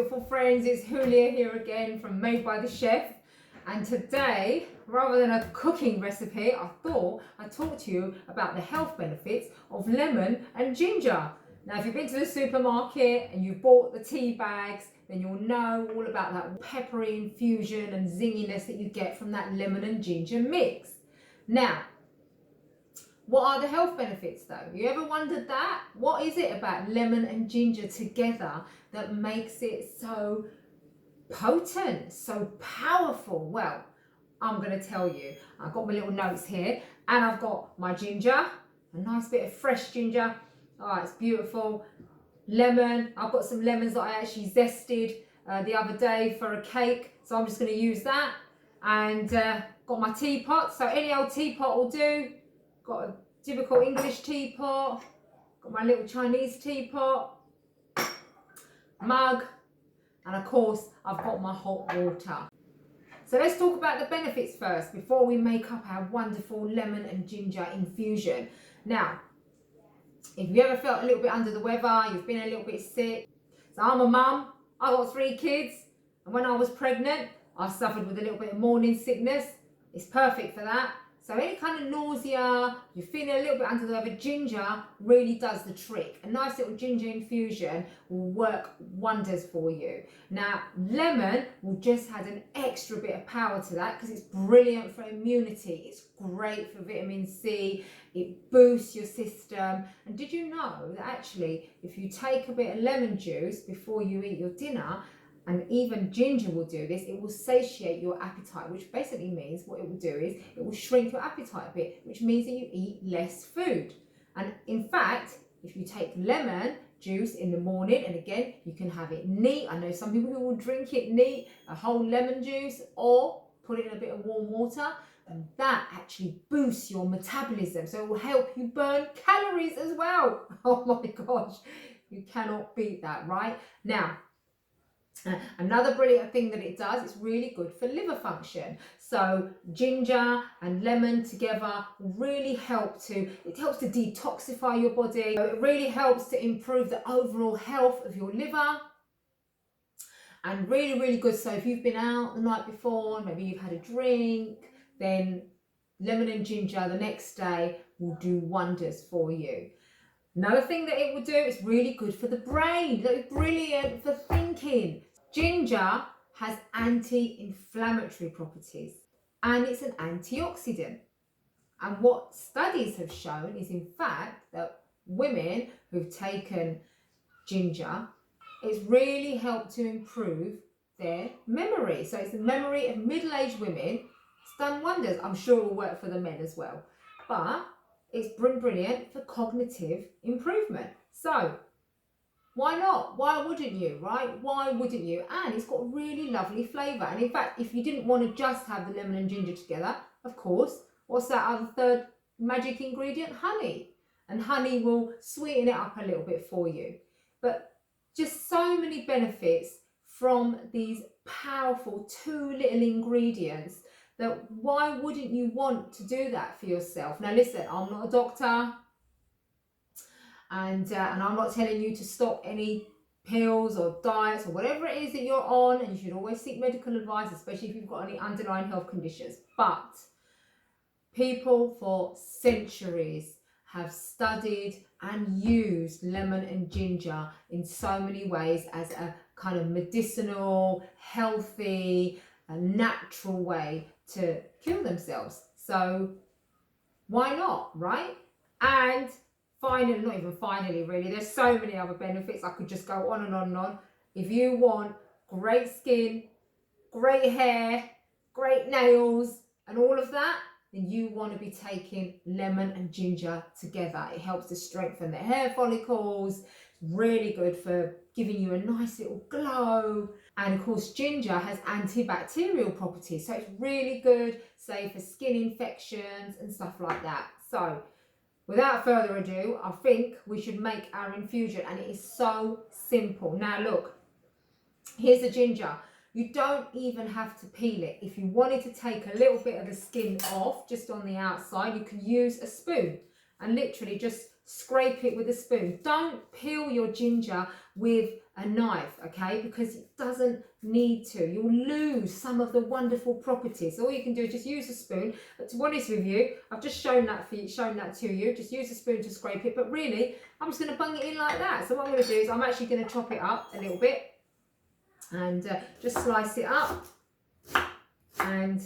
beautiful friends, it's Julia here again from Made by the Chef, and today, rather than a cooking recipe, I thought I'd talk to you about the health benefits of lemon and ginger. Now, if you've been to the supermarket and you've bought the tea bags, then you'll know all about that peppery infusion and zinginess that you get from that lemon and ginger mix. Now, what are the health benefits though? You ever wondered that? What is it about lemon and ginger together that makes it so potent, so powerful? Well, I'm going to tell you. I've got my little notes here, and I've got my ginger, a nice bit of fresh ginger. Oh, it's beautiful. Lemon. I've got some lemons that I actually zested the other day for a cake, so I'm just going to use that. And got my teapot, so any old teapot will do. Got a typical English teapot, got my little Chinese teapot, mug, and of course I've got my hot water. So let's talk about the benefits first before we make up our wonderful lemon and ginger infusion. Now, if you ever felt a little bit under the weather, you've been a little bit sick. So I'm a mum, I got 3 kids, and when I was pregnant, I suffered with a little bit of morning sickness. It's perfect for that. So any kind of nausea, you're feeling a little bit under the weather, ginger really does the trick. A nice little ginger infusion will work wonders for you. Now, lemon will just add an extra bit of power to that because it's brilliant for immunity. It's great for vitamin C. It boosts your system. And did you know that actually if you take a bit of lemon juice before you eat your dinner, and even ginger will do this, it will satiate your appetite, which basically means what it will do is it will shrink your appetite a bit, which means that you eat less food. And in fact, if you take lemon juice in the morning, and again, you can have it neat. I know some people who will drink it neat, a whole lemon juice, or put it in a bit of warm water, and that actually boosts your metabolism. So it will help you burn calories as well. Oh my gosh, you cannot beat that, right? Now, another brilliant thing that it does, it's really good for liver function. So ginger and lemon together really helps to detoxify your body. So it really helps to improve the overall health of your liver. And really, really good. So if you've been out the night before, maybe you've had a drink, then lemon and ginger the next day will do wonders for you. Another thing that it will do, it's really good for the brain. It's brilliant for thinking. Ginger has anti-inflammatory properties and it's an antioxidant. And what studies have shown is, in fact, that women who've taken ginger, it's really helped to improve their memory. So it's the memory of middle-aged women. It's done wonders. I'm sure it will work for the men as well. But it's brilliant for cognitive improvement. So why not? Why wouldn't you, right? Why wouldn't you? And it's got a really lovely flavour. And in fact, if you didn't want to just have the lemon and ginger together, of course, what's that other third magic ingredient? Honey. And honey will sweeten it up a little bit for you. But just so many benefits from these powerful 2 little ingredients, that why wouldn't you want to do that for yourself? Now listen, I'm not a doctor, and I'm not telling you to stop any pills or diets or whatever it is that you're on, and you should always seek medical advice, especially if you've got any underlying health conditions. But people for centuries have studied and used lemon and ginger in so many ways as a kind of medicinal, healthy, a natural way to cure themselves. So why not, right? And finally, not even finally really, there's so many other benefits. I could just go on and on and on. If you want great skin, great hair, great nails and all of that, then you want to be taking lemon and ginger together. It helps to strengthen the hair follicles. It's really good for giving you a nice little glow. And of course, ginger has antibacterial properties, so it's really good, say, for skin infections and stuff like that. So without further ado, I think we should make our infusion, and it is so simple. Now look, here's the ginger. You don't even have to peel it. If you wanted to take a little bit of the skin off just on the outside, you can use a spoon and literally just scrape it with a spoon. Don't peel your ginger with a knife, okay, because it doesn't need to. You'll lose some of the wonderful properties. So all you can do is just use a spoon. But to be honest with you, I've just shown that to you. Just use a spoon to scrape it. But really, I'm just going to bung it in like that. So what I'm going to do is I'm actually going to chop it up a little bit and just slice it up, and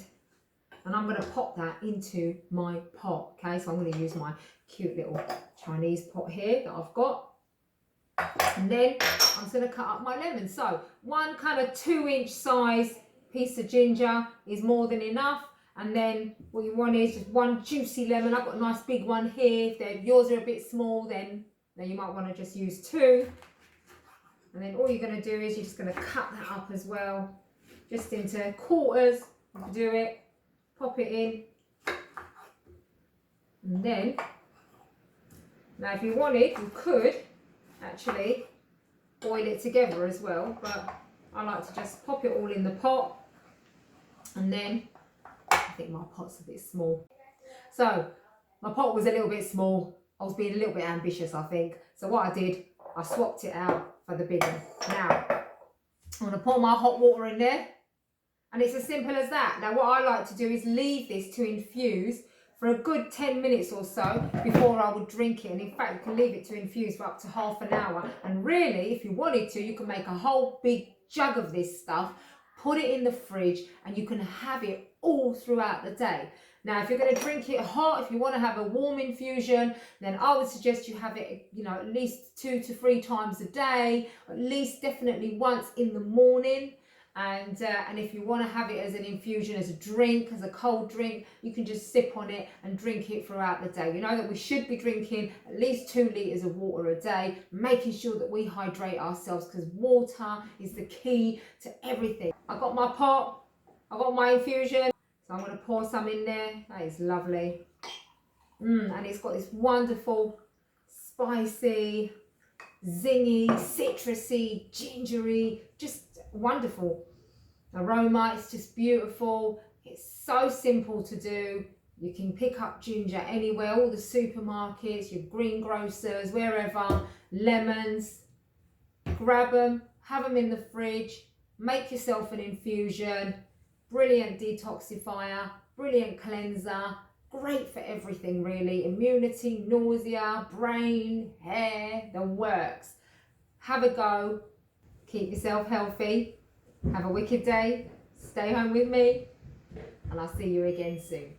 I'm going to pop that into my pot. Okay, so I'm going to use my cute little Chinese pot here that I've got. And then I'm just going to cut up my lemon. So one kind of 2-inch size piece of ginger is more than enough. And then what you want is just one juicy lemon. I've got a nice big one here. If yours are a bit small, then you might want to just use 2. And then all you're going to do is you're just going to cut that up as well, just into quarters. Do it, pop it in. And then, now if you wanted, you could actually boil it together as well, but I like to just pop it all in the pot. And then I think my pot's a bit small, so my pot was a little bit small. I was being a little bit ambitious, I think. So what I did, I swapped it out for the big one. Now I'm going to pour my hot water in there, and it's as simple as that. Now what I like to do is leave this to infuse for a good 10 minutes or so before I would drink it. And in fact, you can leave it to infuse for up to half an hour. And really, if you wanted to, you can make a whole big jug of this stuff, put it in the fridge, and you can have it all throughout the day. Now, if you're going to drink it hot, if you want to have a warm infusion, then I would suggest you have it, at least 2 to 3 times a day, at least definitely once in the morning. And if you want to have it as an infusion, as a drink, as a cold drink, you can just sip on it and drink it throughout the day. You know that we should be drinking at least 2 litres of water a day, making sure that we hydrate ourselves, because water is the key to everything. I've got my pot, I've got my infusion, so I'm going to pour some in there. That is lovely. And it's got this wonderful, spicy, zingy, citrusy, gingery, just wonderful aroma. It's just beautiful. It's so simple to do. You can pick up ginger anywhere, all the supermarkets, your greengrocers, wherever. Lemons, grab them, have them in the fridge, make yourself an infusion. Brilliant detoxifier, brilliant cleanser, great for everything really. Immunity, nausea, brain, hair, the works. Have a go. Keep yourself healthy. Have a wicked day. Stay home with me. And I'll see you again soon.